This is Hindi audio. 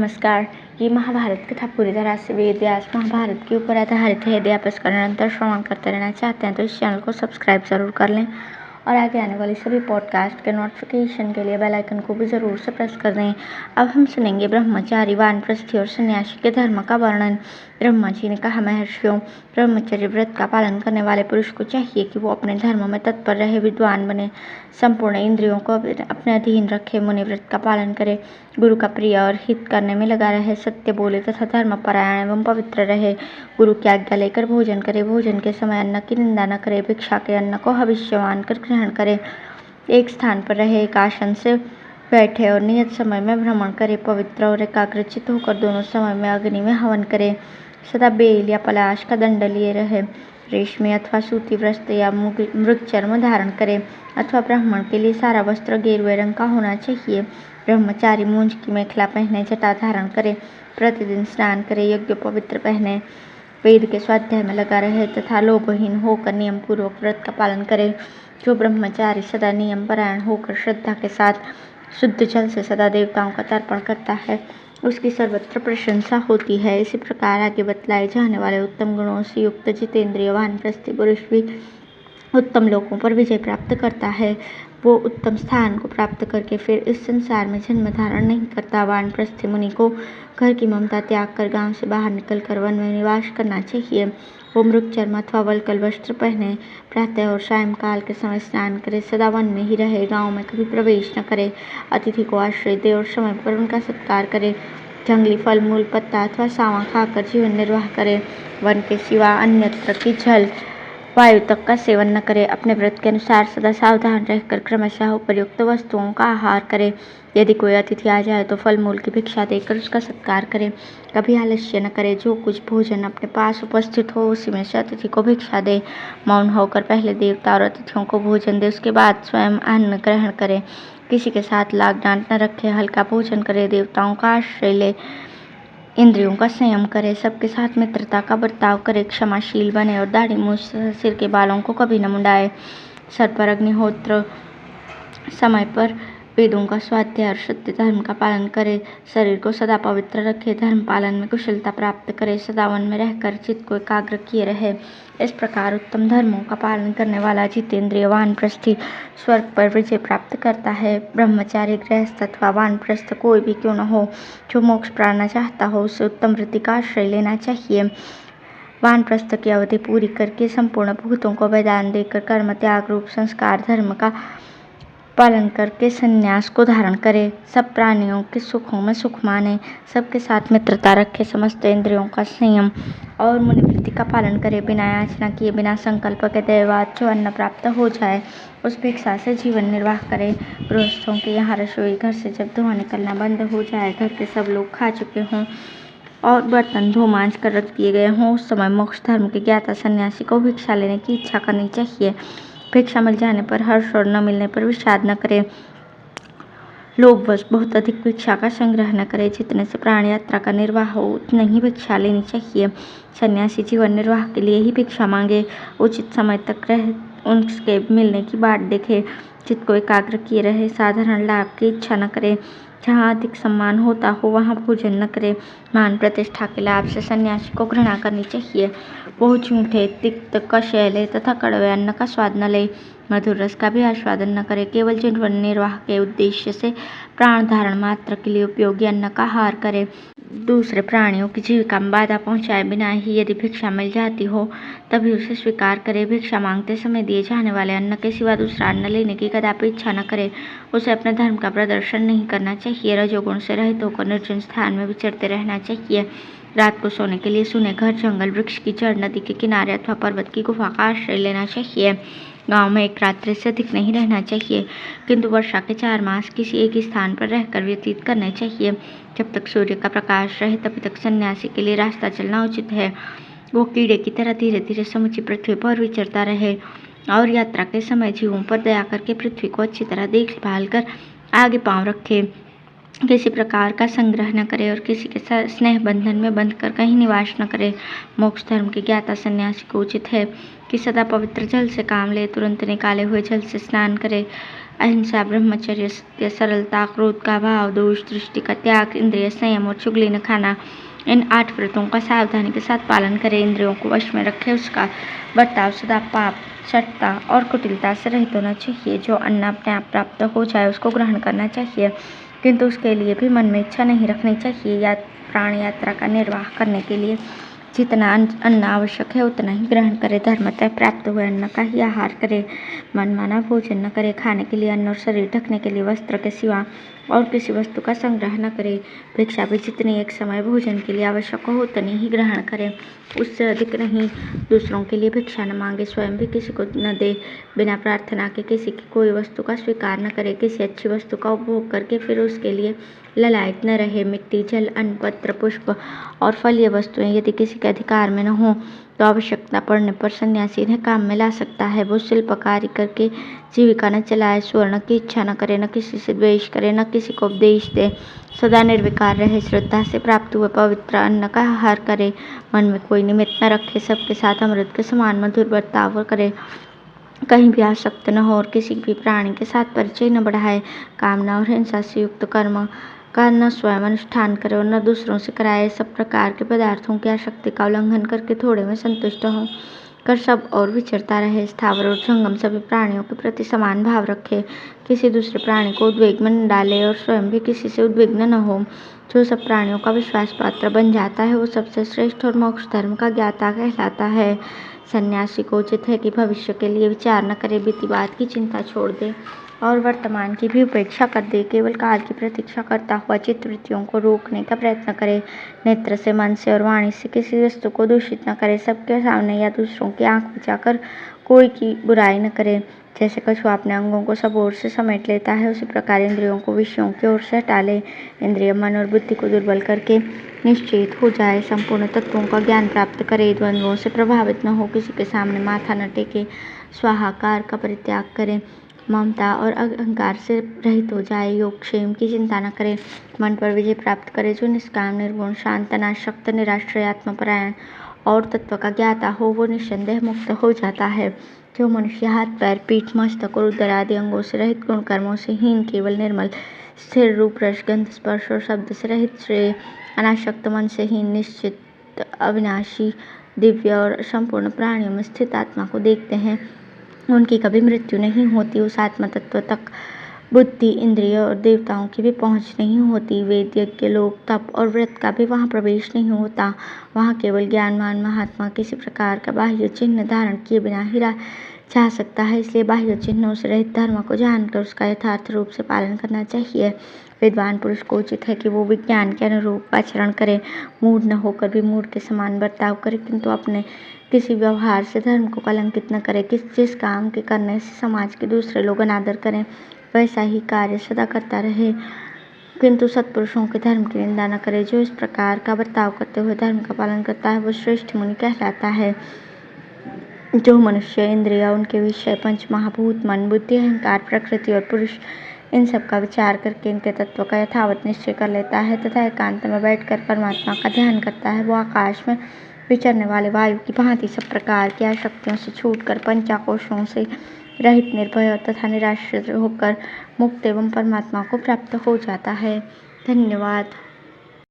नमस्कार। ये महाभारत कथा पूरी तरह से वेद व्यास महाभारत के ऊपर आधारित है। यदि आप इसका निरंतर श्रवण करते रहना चाहते हैं तो इस चैनल को सब्सक्राइब ज़रूर कर लें और आगे आने वाली सभी पॉडकास्ट के नोटिफिकेशन के लिए बेल आइकन को भी ज़रूर से प्रेस कर दें। अब हम सुनेंगे ब्रह्मचारी, वानप्रस्थी और सन्यासी के धर्म का वर्णन। ब्रह्मा जी ने कहा, महर्षियों, ब्रह्मचर्य व्रत का पालन करने वाले पुरुष को चाहिए कि वो अपने धर्म में तत्पर रहे, विद्वान बने, संपूर्ण इंद्रियों को अपने अधीन रखे, मुनि व्रत का पालन करे, गुरु का प्रिय और हित करने में लगा रहे, सत्य बोले तथा धर्मपरायण एवं पवित्र रहे, गुरु की आज्ञा लेकर भोजन करे, भोजन के समय अन्न की निंदा न करे, भिक्षा के अन्न को भविष्य मानकर ग्रहण करे, एक स्थान पर रहे, एक आसन से बैठे और नियत समय में भ्रमण करे, पवित्र और एकाग्रचित होकर दोनों समय में अग्नि में हवन करे, सदा बेल या पलाश का दंड लिए रहे, रेशमी अथवा सूती वस्त्र या मृगचर्म धारण करे अथवा ब्राह्मण के लिए सारा वस्त्र गेरुए रंग का होना चाहिए। ब्रह्मचारी मूंज की मेखला पहने, जटा धारण करे, प्रतिदिन स्नान करे, यज्ञ पवित्र पहने, वेद के स्वाध्याय में लगा रहे तथा लोभहीन होकर नियम पूर्वक व्रत का पालन करे। जो ब्रह्मचारी सदा नियम परायण होकर श्रद्धा के साथ शुद्ध जल से सदा देवताओं का तर्पण करता है, उसकी सर्वत्र प्रशंसा होती है। इसी प्रकार आगे बतलाए जाने वाले उत्तम गुणों से युक्त जितेंद्रिय वानप्रस्थी पुरुष भी उत्तम लोकों पर विजय प्राप्त करता है। वो उत्तम स्थान को प्राप्त करके फिर इस संसार में जन्म धारण नहीं करता। वानप्रस्थी मुनि को घर की ममता त्याग कर गांव से बाहर निकलकर वन में निवास करना चाहिए। वो मृगचर्म अथवा वल्कल वस्त्र पहने, प्रातः और सायंकाल के समय स्नान करे, सदा वन में ही रहे, गांव में कभी प्रवेश न करे, अतिथि को आश्रय दे और समय पर उनका सत्कार करे, जंगली फल मूल पत्ता अथवा सावा खाकर जीवन निर्वाह करे, वन के सिवा अन्यत्र की जल वायु तक का सेवन न करे, अपने व्रत के अनुसार सदा सावधान रहकर क्रमशः उपयुक्त वस्तुओं का आहार करे, यदि कोई अतिथि आ जाए तो फल मूल की भिक्षा देकर उसका सत्कार करे, कभी आलस्य न करे, जो कुछ भोजन अपने पास उपस्थित हो उसी में से अतिथि को भिक्षा दे, मौन होकर पहले देवता और अतिथियों को भोजन दे, उसके बाद स्वयं अन्न ग्रहण करे, किसी के साथ लाग डांट न रखे, हल्का भोजन करे, देवताओं का आश्रय ले, इंद्रियों का संयम करे, सबके साथ मित्रता का बर्ताव करे, क्षमाशील बने और दाढ़ी मूछ सिर के बालों को कभी न मुंडाए, सर पर अग्निहोत्र, समय पर वेदों का स्वाध्याय और सत्य धर्म का पालन करे, शरीर को सदा पवित्र रखे, धर्म पालन में कुशलता प्राप्त करे, सदा वन में रहकर चित्त को एकाग्र किए रहे। इस प्रकार उत्तम धर्मों का पालन करने वाला जितेंद्रिय वानप्रस्थी स्वर्ग पर विजय प्राप्त करता है। ब्रह्मचारी, गृहस्थ अथवा वानप्रस्थ कोई भी क्यों न हो, जो मोक्ष पाना चाहता हो उसे उत्तम वृत्ति का आश्रय लेना चाहिए। वानप्रस्थ की अवधि पूरी करके संपूर्ण भूतों को वरदान देकर कर्म त्याग रूप संस्कार धर्म का पालन करके संन्यास को धारण करे, सब प्राणियों के सुखों में सुख माने, सबके साथ मित्रता रखे, समस्त इंद्रियों का संयम और मुनिवृत्ति का पालन करे, बिना याचना किए, बिना संकल्प के दैवात जो अन्न प्राप्त हो जाए उस भिक्षा से जीवन निर्वाह करे। गृहस्थों के यहाँ रसोई घर से जब धुआं निकलना बंद हो जाए, घर के सब लोग खा चुके हों और बर्तन धो मांझ कर रख दिए गए हों, उस समय मोक्ष धर्म के ज्ञाता सन्यासी को भिक्षा लेने की इच्छा करनी चाहिए। भिक्षा मिल जाने पर हर्ष और न मिलने पर विषाद न करे, लोभवश बहुत अधिक भिक्षा का संग्रह न करे, जितने से प्राण यात्रा का निर्वाह हो उतनी ही भिक्षा लेनी चाहिए। सन्यासी जीवन निर्वाह के लिए ही भिक्षा मांगे, उचित समय तक रह उनके मिलने की बाट देखे, चित्त को एकाग्र किए रहे, साधारण लाभ की इच्छा न करे, जहाँ अधिक सम्मान होता हो वहाँ भोजन न करे, मान प्रतिष्ठा के लाभ से सन्यासी को घृणा करनी चाहिए। वो झूठे, तिक्त, कषैले तथा कड़वे अन्न का स्वाद न ले, मधुर रस का भी आस्वादन न करे, केवल जीवन निर्वाह के उद्देश्य से प्राण धारण मात्र के लिए उपयोगी अन्न का आहार करे, दूसरे प्राणियों की जीविका में बाधा पहुंचाए बिना ही यदि भिक्षा मिल जाती हो तभी उसे स्वीकार करे। भिक्षा मांगते समय दिए जाने वाले अन्न के सिवा दूसरा अन्न लेने की कदापि इच्छा न करे। उसे अपने धर्म का प्रदर्शन नहीं करना चाहिए। रजोगुण से रहित होकर निर्जन स्थान में विचरते रहना चाहिए। रात को सोने के लिए सुने घर, जंगल, वृक्ष की जड़, नदी के किनारे अथवा पर्वत की गुफा का आश्रय लेना चाहिए। गांव में एक रात्रि से अधिक नहीं रहना चाहिए, किंतु वर्षा के 4 मास किसी एक स्थान पर रहकर व्यतीत करने चाहिए। जब तक सूर्य का प्रकाश रहे तभी तक सन्यासी के लिए रास्ता चलना उचित है। वो कीड़े की तरह धीरे धीरे समूची पृथ्वी पर विचरता रहे और यात्रा के समय जीवों पर दया करके पृथ्वी को अच्छी तरह देखभाल कर आगे पांव रखे, किसी प्रकार का संग्रह न करे और किसी के स्नेह बंधन में बंध कर कहीं निवास न करे। मोक्ष धर्म के ज्ञाता सन्यासी को उचित है कि सदा पवित्र जल से काम ले, तुरंत निकाले हुए जल से स्नान करे। अहिंसा, ब्रह्मचर्य, सत्य, सरलता, क्रोध का भाव, दोष, दृष्टि का त्याग, इंद्रिय संयम और चुगली न खाना, इन 8 व्रतों का सावधानी के साथ पालन करे। इंद्रियों को वश में रखे। उसका बर्ताव सदा पाप, शठता और कुटिलता से रहित होना चाहिए। जो अन्न अपने आप प्राप्त हो जाए उसको ग्रहण करना चाहिए, किंतु उसके लिए भी मन में इच्छा नहीं रखनी चाहिए। या प्राण यात्रा का निर्वाह करने के लिए जितना अन्न आवश्यक है उतना ही ग्रहण करे। धर्मतः प्राप्त हुए अन्न का ही आहार करे। मनमाना भोजन न करे। खाने के लिए अन्न और शरीर ढकने के लिए वस्त्र के सिवा और किसी वस्तु का संग्रह न करे। भिक्षा भी जितनी एक समय भोजन के लिए आवश्यक हो उतनी ही ग्रहण करे, उससे अधिक नहीं। दूसरों के लिए भिक्षा न मांगे, स्वयं भी किसी को न दे। बिना प्रार्थना के किसी की कोई वस्तु का स्वीकार न करे। किसी अच्छी वस्तु का उपभोग करके फिर उसके लिए ललायत न रहे। मिट्टी, जल, अन्न, पत्र, पुष्प और फल ये वस्तुएं यदि किसी के अधिकार में न हो तो आवश्यकता पड़ने पर सन्यासी इन्हें काम में ला सकता है। वो शिल्प कार्य करके जीविका न चलाए, स्वर्ण की इच्छा न करे, न किसी से द्वेष करे, न किसी को उपदेश दे, सदा निर्विकार रहे, श्रद्धा से प्राप्त हुए पवित्र अन्न का आहार करे, मन में कोई निमित्त न रखे, सबके साथ अमृत के समान मधुर बर्ताव करे, कहीं भी आसक्त न हो और किसी भी प्राणी के साथ परिचय न बढ़ाए। कामना और हिंसा से युक्त कर्म का न स्वयं अनुष्ठान करे और न दूसरों से कराए। सब प्रकार के पदार्थों की आसक्ति का उल्लंघन करके थोड़े में संतुष्ट हो कर सब और विचरता रहे। स्थावर और जंगम सभी प्राणियों के प्रति समान भाव रखे। किसी दूसरे प्राणी को उद्वेग में न डाले और स्वयं भी किसी से उद्विग्न न हो। जो सब प्राणियों का विश्वास पात्र बन जाता है वो सबसे श्रेष्ठ और मोक्ष धर्म का ज्ञाता कहलाता है। सन्यासी को उचित है कि भविष्य के लिए विचार न करे, बीती बात की चिंता छोड़ दे और वर्तमान की भी उपेक्षा कर दे। केवल काल की प्रतीक्षा करता हुआ चित्तवृत्तियों को रोकने का प्रयत्न करे। नेत्र से, मन से और वाणी से किसी वस्तु को दूषित न करे। सबके सामने या दूसरों की आंख बचाकर कोई की बुराई न करे। जैसे कछुआ अपने अंगों को सब ओर से समेट लेता है, उसी प्रकार इंद्रियों को विषयों की ओर से हटा ले। इंद्रिय, मन और बुद्धि को दुर्बल करके निश्चित हो जाए। संपूर्ण तत्वों का ज्ञान प्राप्त करे। द्वंद्वों से प्रभावित न हो, किसी के सामने माथा न टेके, स्वाहाकार का परित्याग करे, ममता और अहंकार से रहित हो जाए। योगक्षेम की चिंता न करे, मन पर विजय प्राप्त करे। जो निष्काम, निर्गुण, शांत, अनासक्त, निराश्रय, आत्मपरायण और तत्व का ज्ञाता हो वो निस्संदेह मुक्त हो जाता है। जो मनुष्य हाथ, पैर, पीठ, मस्तक और उदर आदि अंगों से रहित, गुण कर्मों से हीन, केवल निर्मल, स्थिर, रूप, रस, गंध, स्पर्श और शब्द से रहित, श्रेय, अनासक्त, मन से हीन, निश्चित, अविनाशी, दिव्य और संपूर्ण प्राणियों में स्थित आत्मा को देखते हैं, उनकी कभी मृत्यु नहीं होती। उस आत्म तत्व तक बुद्धि, इंद्रिय और देवताओं की भी पहुँच नहीं होती। वेद, यज्ञ, लोक, तप और व्रत का भी वहाँ प्रवेश नहीं होता। वहाँ केवल ज्ञानवान महात्मा किसी प्रकार का बाह्य चिन्ह धारण किए बिना ही जा सकता है। इसलिए बाह्य चिन्हों से रहित धर्म को जानकर उसका यथार्थ रूप से पालन करना चाहिए। विद्वान पुरुष को उचित है कि वो विज्ञान के अनुरूप आचरण करे, मूढ़ न होकर भी मूढ़ के समान बर्ताव करे, किंतु अपने किसी व्यवहार से धर्म को कलंकित न करे। जिस काम के करने से समाज के दूसरे लोग अनादर करें वैसा ही कार्य सदा करता रहे, किंतु सत्पुरुषों के धर्म की निंदा न करे। जो इस प्रकार का बर्ताव करते हुए धर्म का पालन करता है वो श्रेष्ठ मुनि कहलाता है। जो मनुष्य, इंद्रिय, उनके विषय, पंच महाभूत, मन, बुद्धि, अहंकार, प्रकृति और पुरुष, इन सब का विचार करके इनके तत्व का यथावत निश्चय कर लेता है तथा एकांत में बैठकर परमात्मा का ध्यान करता है, वो आकाश में विचरने वाले वायु की भांति सब प्रकार की आसक्तियों से छूटकर पंचाकोशों से रहित, निर्भय तथा निराश्रित होकर मुक्त एवं परमात्मा को प्राप्त हो जाता है। धन्यवाद।